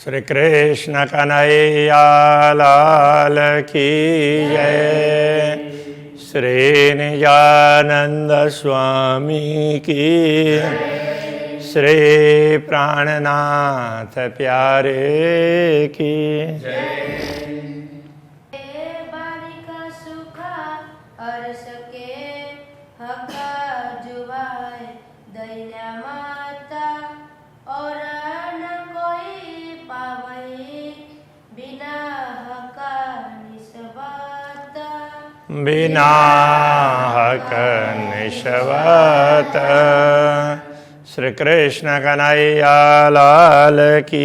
श्री कृष्ण कन्हैया लाल की जय। श्री निजानंद स्वामी की, श्री प्राणनाथ प्यारे की बिना हक निष्वत। श्री कृष्ण कन्हैया लाल की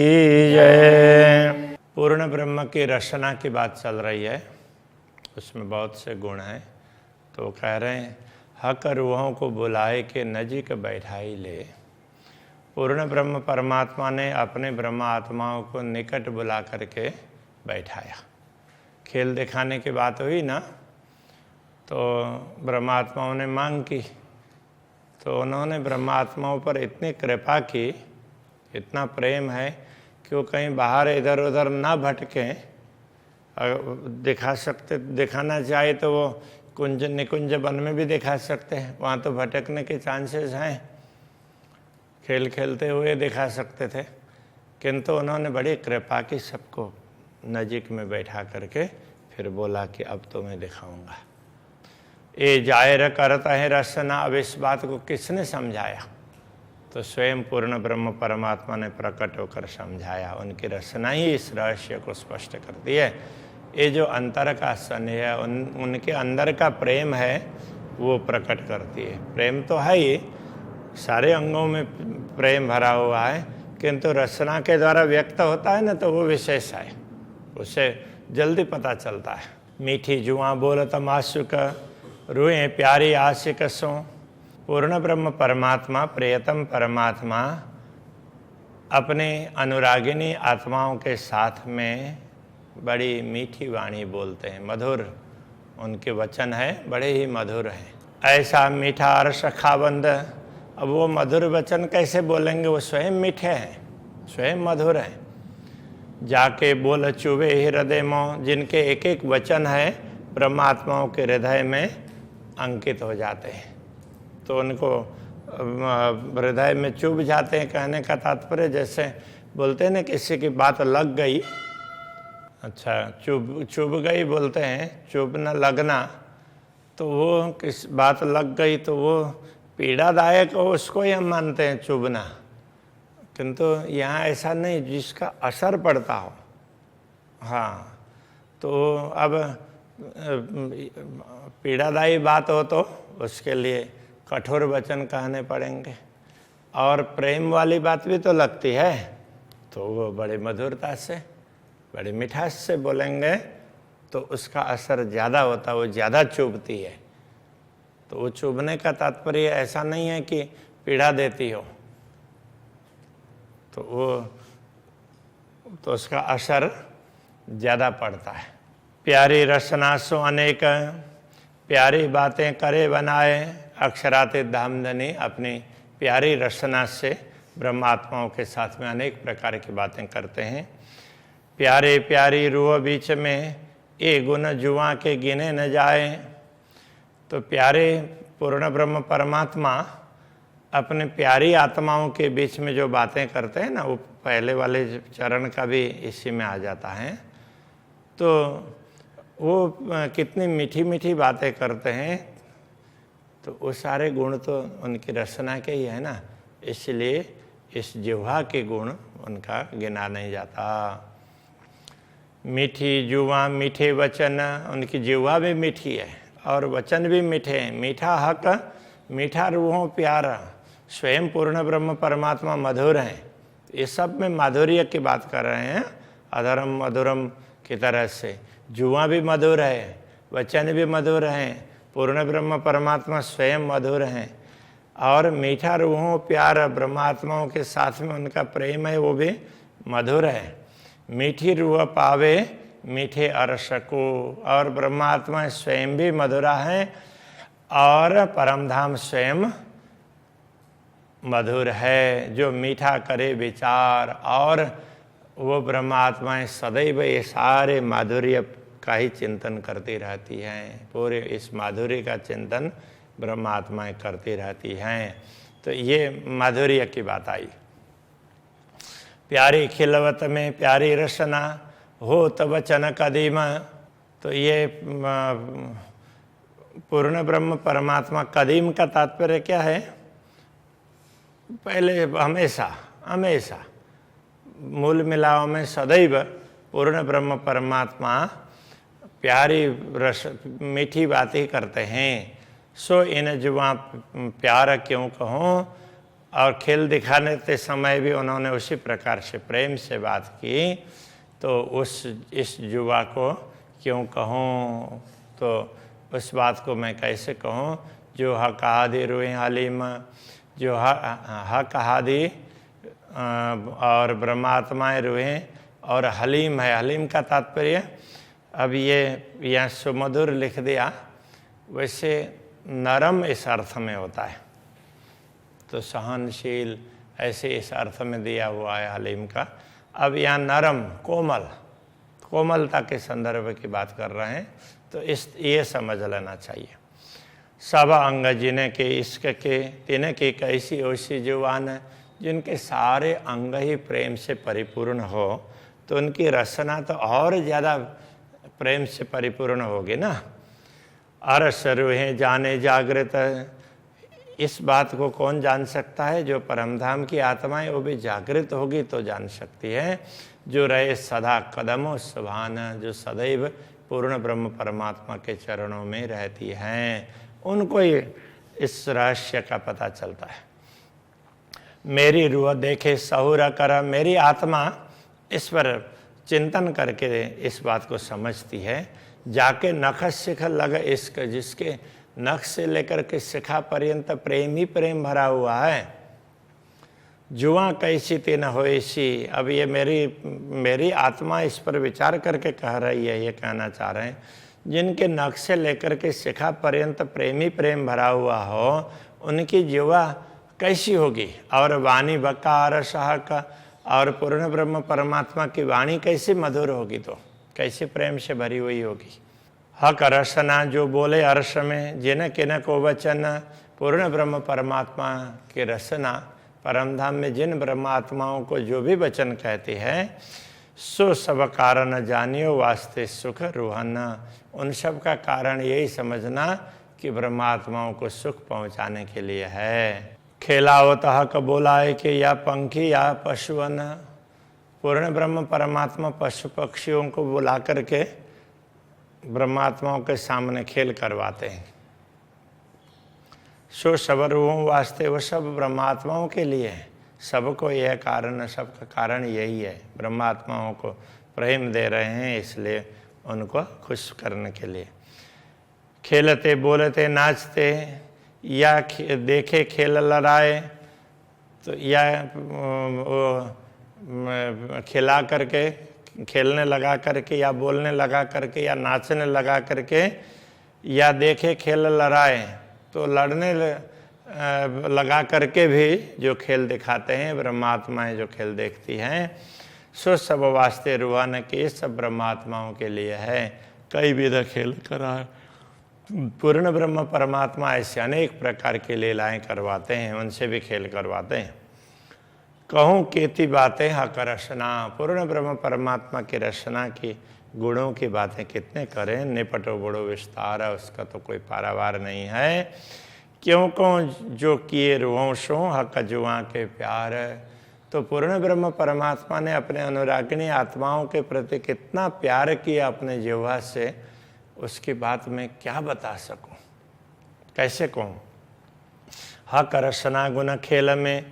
जय। पूर्ण ब्रह्म की रचना की बात चल रही है, उसमें बहुत से गुण हैं। तो कह रहे हैं हक रूहों को बुलाए के नजीक बैठाई ले। पूर्ण ब्रह्म परमात्मा ने अपने ब्रह्म आत्माओं को निकट बुला करके बैठाया। खेल दिखाने की बात हुई ना, तो ब्रह्मात्माओं ने मांग की, तो उन्होंने ब्रह्मात्माओं पर इतनी कृपा की, इतना प्रेम है कि वो कहीं बाहर इधर उधर ना भटकें। दिखाना चाहे तो वो कुंज निकुंज वन में भी दिखा सकते हैं, वहाँ तो भटकने के चांसेस हैं। खेल खेलते हुए दिखा सकते थे, किंतु उन्होंने बड़ी कृपा की, सबको नजीक में बैठा करके फिर बोला कि अब तो मैं दिखाऊंगा। ये जाहिर करता है रचना। अब इस बात को किसने समझाया? तो स्वयं पूर्ण ब्रह्म परमात्मा ने प्रकट होकर समझाया। उनकी रचना ही इस रहस्य को स्पष्ट करती है। ये जो अंतर का स्नेह है, उनके अंदर का प्रेम है, वो प्रकट करती है। प्रेम तो है ही, सारे अंगों में प्रेम भरा हुआ है, किंतु रचना के द्वारा व्यक्त होता है ना, तो वो विशेष है, उसे जल्दी पता चलता है। मीठी जुआ बोलत मासुक, रूए प्यारी आशिक सो। पूर्ण ब्रह्म परमात्मा, प्रियतम परमात्मा अपने अनुरागिनी आत्माओं के साथ में बड़ी मीठी वाणी बोलते हैं, मधुर उनके वचन है, बड़े ही मधुर हैं। ऐसा मीठा अर्श खाबंद। अब वो मधुर वचन कैसे बोलेंगे? वो स्वयं मीठे हैं, स्वयं मधुर हैं। जाके बोल चुबे हृदय मों, जिनके एक एक वचन है ब्रह्मात्माओं के हृदय में अंकित हो जाते हैं, तो उनको हृदय में चुभ जाते हैं। कहने का तात्पर्य जैसे बोलते हैं ना, किसी की बात लग गई, अच्छा चुभ गई बोलते हैं, चुभ न लगना, तो वो किस बात लग गई तो वो पीड़ादायक हो, उसको ही हम मानते हैं चुभना। किंतु यहाँ ऐसा नहीं, जिसका असर पड़ता हो। हाँ, तो अब पीड़ादायी बात हो तो उसके लिए कठोर वचन कहने पड़ेंगे, और प्रेम वाली बात भी तो लगती है, तो वो बड़े मधुरता से, बड़े मिठास से बोलेंगे, तो उसका असर ज़्यादा होता है, वो ज़्यादा चुभती है। तो वो चुभने का तात्पर्य ऐसा नहीं है कि पीड़ा देती हो, तो वो तो उसका असर ज़्यादा पड़ता है। प्यारी रचना सो अनेक, प्यारी बातें करे बनाए। अक्षराते धामधनी अपनी प्यारी रचना से ब्रह्मात्माओं के साथ में अनेक प्रकार की बातें करते हैं। प्यारे प्यारी रूह बीच में ये गुण जुआ के गिने न जाए। तो प्यारे पूर्ण ब्रह्म परमात्मा अपने प्यारी आत्माओं के बीच में जो बातें करते हैं ना, वो पहले वाले चरण का भी इसी में आ जाता है। तो वो कितनी मीठी मीठी बातें करते हैं, तो वो सारे गुण तो उनकी रचना के ही है ना, इसलिए इस जिह्वा के गुण उनका गिना नहीं जाता। मीठी जुआ मीठे वचन, उनकी जिह्वा भी मीठी है और वचन भी मीठे हैं। मीठा हक, मीठा रूहों प्यारा। स्वयं पूर्ण ब्रह्म परमात्मा मधुर हैं। ये सब में माधुर्य की बात कर रहे हैं, अधरम मधुरम की तरह से। जुआ भी मधुर है, वचन भी मधुर हैं, पूर्ण ब्रह्म परमात्मा स्वयं मधुर हैं, और मीठा रूहों प्यार ब्रह्मात्माओं के साथ में उनका प्रेम है, वो भी मधुर है। मीठी रूह पावे मीठे अर्श को, और ब्रह्मात्मा स्वयं भी मधुरा हैं और परमधाम स्वयं मधुर है, जो मीठा करे विचार और वो ब्रह्म आत्माएं सदैव ये सारे माधुर्य का ही चिंतन करती रहती हैं, पूरे इस माधुर्य का चिंतन ब्रह्म आत्माएं करती रहती हैं। तो ये माधुर्य की बात आई। प्यारी खिलवत में प्यारी रसना हो तब वचन कदीम। तो ये पूर्ण ब्रह्म परमात्मा, कदीम का तात्पर्य क्या है? पहले, हमेशा हमेशा, मूल मिलाव में सदैव पूर्ण ब्रह्म परमात्मा प्यारी रस मीठी बातें करते हैं। सो इन जुआ प्यार क्यों कहूँ। और खेल दिखाने के समय भी उन्होंने उसी प्रकार से प्रेम से बात की, तो इस जुआ को क्यों कहूँ, तो उस बात को मैं कैसे कहूँ जो हक हादी रुए हलीम, जो हक हादी और ब्रह्मात्माएँ रुए और हलीम है। हलीम का तात्पर्य, अब ये यहाँ सुमधुर लिख दिया, वैसे नरम इस अर्थ में होता है, तो सहनशील ऐसे इस अर्थ में दिया हुआ है हलीम का। अब यहाँ नरम, कोमलता के संदर्भ की बात कर रहे हैं, तो ये समझ लेना चाहिए। सब अंग जिन्हें के इश्क के तिन्हें की कैसी ओसी जुबान है, जिनके सारे अंग ही प्रेम से परिपूर्ण हो, तो उनकी रचना तो और ज़्यादा प्रेम से परिपूर्ण होगी ना। अरस रूहें जाने जागृत, इस बात को कौन जान सकता है? जो परमधाम की आत्माएं वो भी जागृत होगी तो जान सकती है। जो रहे सदा कदमों सुभान, जो सदैव पूर्ण ब्रह्म परमात्मा के चरणों में रहती हैं, उनको ये इस रहस्य का पता चलता है। मेरी रूह देखे सहुरा कर, मेरी आत्मा इस पर चिंतन करके इस बात को समझती है। जाके नख शिख लग इश्क, जिसके नख से लेकर के शिखा पर्यंत प्रेम ही प्रेम भरा हुआ है। जुआ कैसी तीन होएसी, अब ये मेरी आत्मा इस पर विचार करके कह रही है, ये कहना चाह रहे हैं, जिनके नख से लेकर के शिखा पर्यंत प्रेम ही प्रेम भरा हुआ हो, उनकी जुआ कैसी होगी। और वाणी बकार सहक, और पूर्ण ब्रह्म परमात्मा की वाणी कैसी मधुर होगी, तो कैसे प्रेम से भरी हुई होगी। हक रसना, जो बोले अर्श में, जिन किन को वचन, पूर्ण ब्रह्म परमात्मा की रसना, परमधाम में जिन ब्रह्मात्माओं को जो भी वचन कहते हैं, सो सब कारण जानियो वास्ते सुख रूहन, उन सब का कारण यही समझना कि ब्रह्मात्माओं को सुख पहुंचाने के लिए है। खेलावत हक बोलाए कि या पंखी या पशुअन, पूर्ण ब्रह्म परमात्मा पशु पक्षियों को बुला करके ब्रह्मात्माओं के सामने खेल करवाते हैं। सो सब रूहों वास्ते, वो सब ब्रह्मात्माओं के लिए है। सबको यह कारण, सबका कारण यही है, ब्रह्मात्माओं को प्रेम दे रहे हैं, इसलिए उनको खुश करने के लिए। खेलते बोलते नाचते, या देखे खेल लड़ाए, तो या खिला करके, खेलने लगा करके, या बोलने लगा करके, या नाचने लगा करके, या देखे खेल लड़ाए, तो लड़ने लगा करके भी जो खेल दिखाते हैं ब्रह्मात्माएं, जो खेल देखती हैं, सो सब वास्ते रूहान के सब ब्रह्मात्माओं के लिए है। कई विध खेल करा, पूर्ण ब्रह्म परमात्मा ऐसे अनेक प्रकार की लीलाएं करवाते हैं, उनसे भी खेल करवाते हैं। कहूँ केती बातें हक रचना, पूर्ण ब्रह्म परमात्मा की रचना की गुणों की बातें कितने करें, निपटो बड़ो विस्तार, उसका तो कोई पारावार नहीं है। क्यों को जो किए रुवंशों हक जुआ के प्यार, तो पूर्ण ब्रह्म परमात्मा ने अपने अनुरागिणी आत्माओं के प्रति कितना प्यार किया अपने जिह्वा से, उसकी बात मैं क्या बता सकूं, कैसे कहूँ। हक रचना गुण खेल में,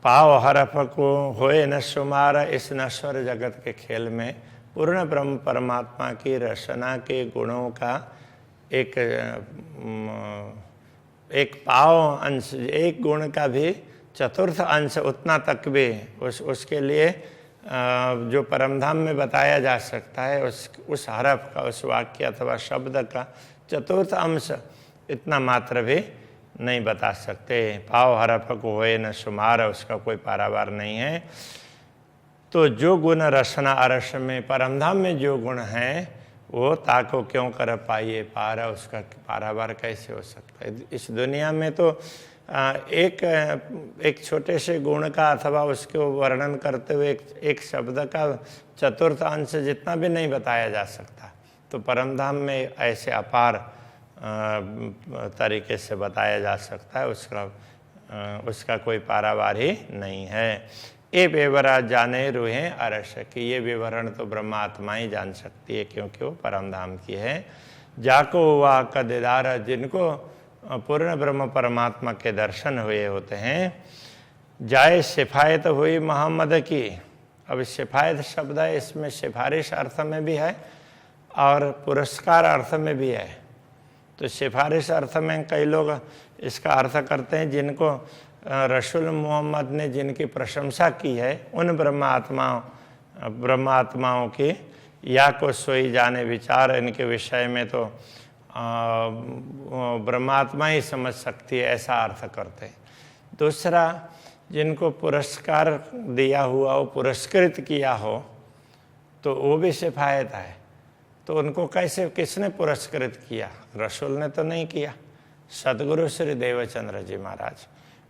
पाव हरफ को होए न शुमार, इस नश्वर जगत के खेल में पूर्ण ब्रह्म परमात्मा की रचना के गुणों का एक पाव अंश, एक गुण का भी चतुर्थ अंश उतना तक भी उसके लिए जो परमधाम में बताया जा सकता है, उस हरफ का, उस वाक्य अथवा शब्द का चतुर्थ अंश इतना मात्र भी नहीं बता सकते। पाव हरफ को होए न शुमार, उसका कोई पारावार नहीं है। तो जो गुण रसना अरस में, परमधाम में जो गुण हैं वो ताको क्यों कर पाइए पारा, उसका पारावार कैसे हो सकता है। इस दुनिया में तो एक छोटे से गुण का अथवा उसके वर्णन करते हुए एक शब्द का चतुर्थ अंश जितना भी नहीं बताया जा सकता। तो परमधाम में ऐसे अपार तरीके से बताया जा सकता है, उसका कोई पारावार ही नहीं है। ये विवरा जाने रूहें अरस की, ये विवरण तो ब्रह्मात्मा ही जान सकती है क्योंकि वो परमधाम की है। जाको हुआ का दीदार, जिनको पूर्ण ब्रह्म परमात्मा के दर्शन हुए होते हैं। जाए सिफायत हुई मोहम्मद की। अब सिफायत शब्द है, इसमें सिफारिश अर्थ में भी है और पुरस्कार अर्थ में भी है। तो सिफारिश अर्थ में कई लोग इसका अर्थ करते हैं जिनको रसूल मोहम्मद ने जिनकी प्रशंसा की है उन ब्रह्मात्माओं की, या को सोई जाने विचार, इनके विषय में तो ब्रह्मात्मा ही समझ सकती है, ऐसा अर्थ करते हैं। दूसरा, जिनको पुरस्कार दिया हुआ हो, पुरस्कृत किया हो, तो वो भी सिफायत है। तो उनको कैसे, किसने पुरस्कृत किया? रसूल ने तो नहीं किया, सदगुरु श्री देवचंद्र जी महाराज,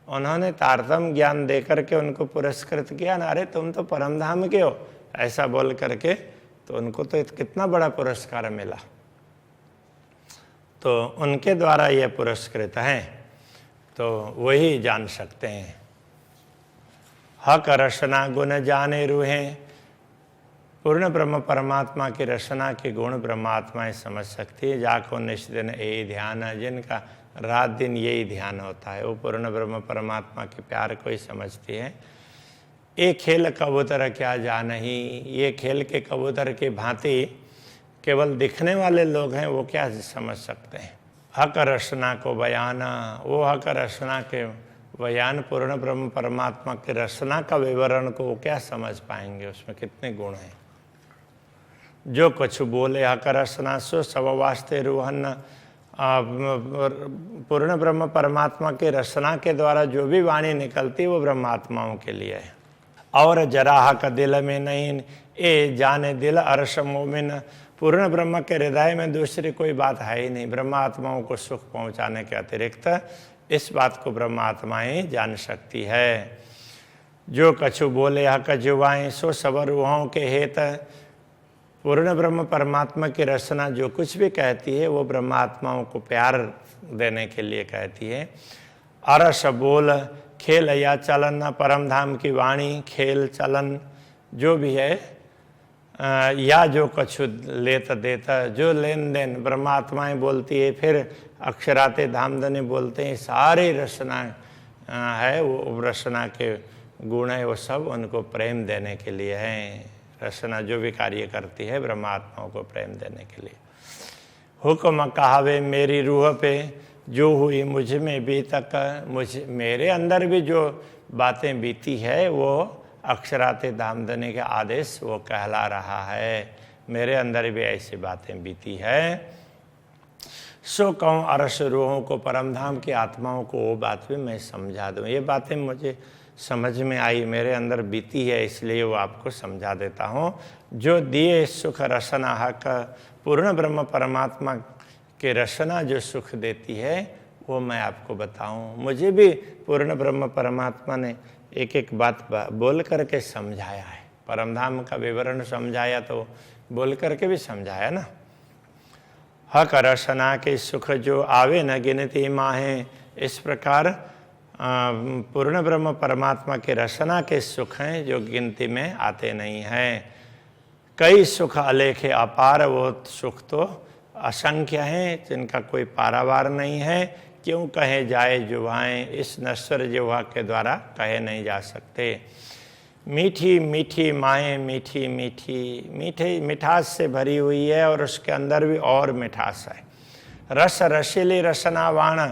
उन्होंने तारतम्य ज्ञान देकर के उनको पुरस्कृत किया ना। अरे तुम तो परमधाम के हो, ऐसा बोल करके, तो उनको तो कितना बड़ा पुरस्कार मिला। तो उनके द्वारा ये पुरस्कृत हैं, तो वही जान सकते हैं। हक रसना गुण जाने रूहें, पूर्ण ब्रह्म परमात्मा की रचना के गुण ब्रह्मात्माएं समझ सकती है। जाको निष्दिन यही ध्यान है, जिनका रात दिन यही ध्यान होता है, वो पूर्ण ब्रह्म परमात्मा के प्यार को ही समझती है। ये खेल कबूतर क्या जान ही, ये खेल के कबूतर की भांति केवल दिखने वाले लोग हैं, वो क्या समझ सकते हैं। हक रचना को बयाना, वो हक रचना के बयान, पूर्ण ब्रह्म परमात्मा की रचना का विवरण को वो क्या समझ पाएंगे, उसमें कितने गुण हैं। जो कुछ बोले हक रचना सो सब वास्ते रूहन, पूर्ण ब्रह्म परमात्मा की रचना के द्वारा जो भी वाणी निकलती वो ब्रह्मात्माओं के लिए है। और जरा हक दिल में नहीं, ए जाने दिल अरश मोमिन, पूर्ण ब्रह्म के हृदय में दूसरी कोई बात है ही नहीं। ब्रह्मात्माओं को सुख पहुंचाने के अतिरिक्त इस बात को ब्रह्मात्मा ही जान सकती है। जो कछु बोले हक जुबाएं सो सब रूहों के हेत, पूर्ण ब्रह्म परमात्मा की रचना जो कुछ भी कहती है वो ब्रह्मात्माओं को प्यार देने के लिए कहती है। अरस बोल खेल या चलन, परमधाम की वाणी खेल चलन जो भी है, या जो कुछ लेता देता, जो लेन देन ब्रह्मात्माएं बोलती है, फिर अक्षराते धामधनी बोलते हैं, सारी रचना है वो रचना के गुण है, वो सब उनको प्रेम देने के लिए हैं। रचना जो भी कार्य करती है ब्रह्मात्माओं को प्रेम देने के लिए। हुक्म कहावे मेरी रूह पे, जो हुई मुझ में भी तक, मेरे अंदर भी जो बातें बीती है वो अक्षराते धामधनी के आदेश वो कहला रहा है। मेरे अंदर भी ऐसी बातें बीती है। सो कहूँ अरस रूहों को, परमधाम की आत्माओं को वो बात भी मैं समझा दूँ। ये बातें मुझे समझ में आई, मेरे अंदर बीती है, इसलिए वो आपको समझा देता हूँ। जो दिए सुख रसना हक, पूर्ण ब्रह्म परमात्मा के रचना जो सुख देती है वो मैं आपको बताऊँ। मुझे भी पूर्ण ब्रह्म परमात्मा ने एक एक बात बोल करके समझाया है। परमधाम का विवरण समझाया तो बोल करके भी समझाया ना। हक रचना के सुख जो आवे न गिनती माहें, इस प्रकार पूर्ण ब्रह्म परमात्मा के रचना के सुख हैं जो गिनती में आते नहीं हैं। कई सुख अलेखे अपार, वो सुख तो असंख्य हैं जिनका कोई पारावार नहीं है। क्यों कहे जाए जुबाएं, इस नश्वर जिह्वा के द्वारा कहे नहीं जा सकते। मीठी मीठी माएँ मीठी मीठी, मीठे मिठास से भरी हुई है और उसके अंदर भी और मिठास है। रस रसीली रसना वाण,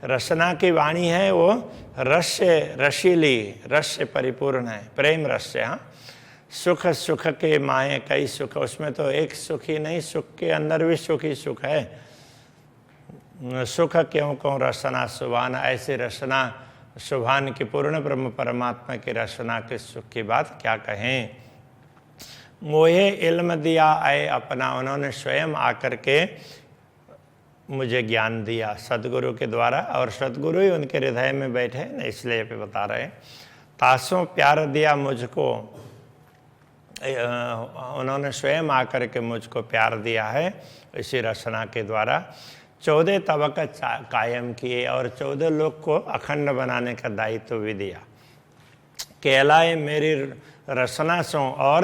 रसना की वाणी है वो रस रसीली, रस से परिपूर्ण है, प्रेम रस से। हाँ, सुख सुख के माए कई सुख, उसमें तो एक सुख ही नहीं, सुख के अंदर भी सुख ही सुख है। सुख क्यों कहूँ रसना सुभान, ऐसे रसना सुभान की पूर्ण ब्रह्म परमात्मा की रचना के सुख की बात क्या कहें। मोहे इल्म दिया आए अपना, उन्होंने स्वयं आकर के मुझे ज्ञान दिया सदगुरु के द्वारा, और सदगुरु ही उनके हृदय में बैठे न, इसलिए पे बता रहे हैं। तासों प्यार दिया मुझको, उन्होंने स्वयं आकर के मुझको प्यार दिया है इसी रचना के द्वारा। 14 तबक कायम किए और 14 लोक को अखंड बनाने का दायित्व भी दिया। कहलाए मेरी रचना सो, और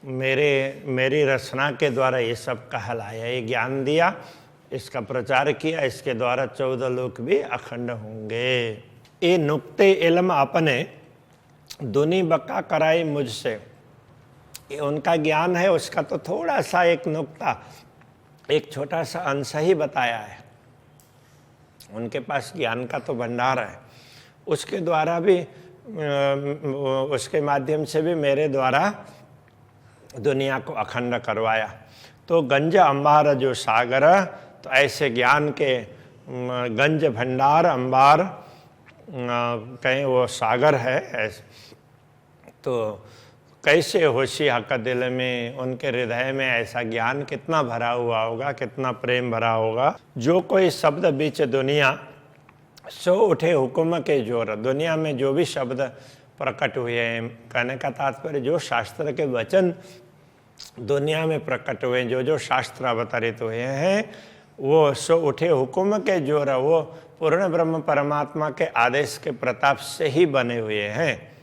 मेरी रचना के द्वारा ये सब कहलाया, ये ज्ञान दिया, इसका प्रचार किया, इसके द्वारा 14 लोक भी अखंड होंगे। ये नुक्ते इल्म अपने दुनी बक्का कराई मुझसे, ये उनका ज्ञान है, उसका तो थोड़ा सा एक नुक्ता, एक छोटा सा अंश ही बताया है। उनके पास ज्ञान का तो भंडार है, उसके द्वारा भी, उसके माध्यम से भी मेरे द्वारा दुनिया को अखंड करवाया। तो गंज अंबार जो सागर, तो ऐसे ज्ञान के गंज भंडार, अंबार कहीं वो सागर है ऐसे। तो कैसे होशियार का दिल में, उनके हृदय में ऐसा ज्ञान कितना भरा हुआ होगा, कितना प्रेम भरा होगा। जो कोई शब्द बीच दुनिया सो उठे हुक्म के जोर, दुनिया में जो भी शब्द प्रकट हुए हैं, कहने का तात्पर्य जो शास्त्र के वचन दुनिया में प्रकट हुए, जो शास्त्र अवतरित हुए हैं, वो सो उठे हुक्म के जोर, वो पूर्ण ब्रह्म परमात्मा के आदेश के प्रताप से ही बने हुए हैं।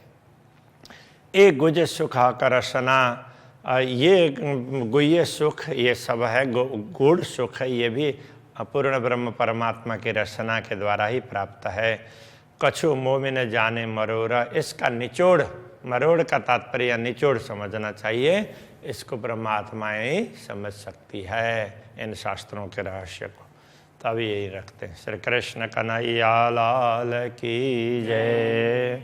ए गुज सुख करसना, ये गुह्य सुख ये सब है, गूढ़ सुख है, ये भी पूर्ण ब्रह्म परमात्मा की रचना के द्वारा ही प्राप्त है। कछु मोमिन जाने मरोरा, इसका निचोड़, मरोड़ का तात्पर्य निचोड़ समझना चाहिए, इसको ब्रह्मात्माएं ही समझ सकती है इन शास्त्रों के रहस्य को। तब यही रखते हैं। श्री कृष्ण कन्हैया लाल की जय।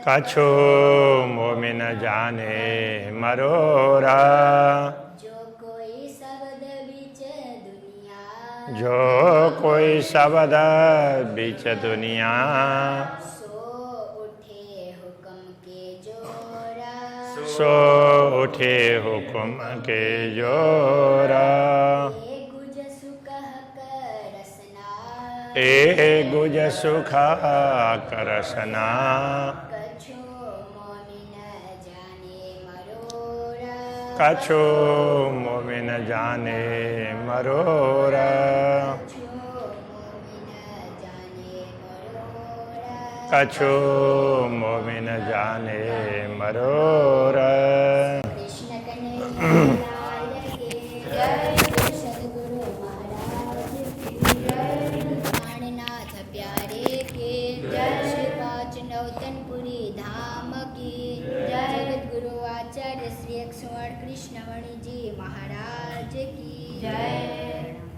कछु मोमिन जाने मरोरा, जो कोई शब्द बीच दुनिया, सो उठे हुक्म के जोरा। ए गुज सुख करसना, कछु मोमिन जाने मरोरा, कछु मोमिन जाने मरोरा। आचार्य श्री स्वर्ण कृष्णमणि जी महाराज की जय।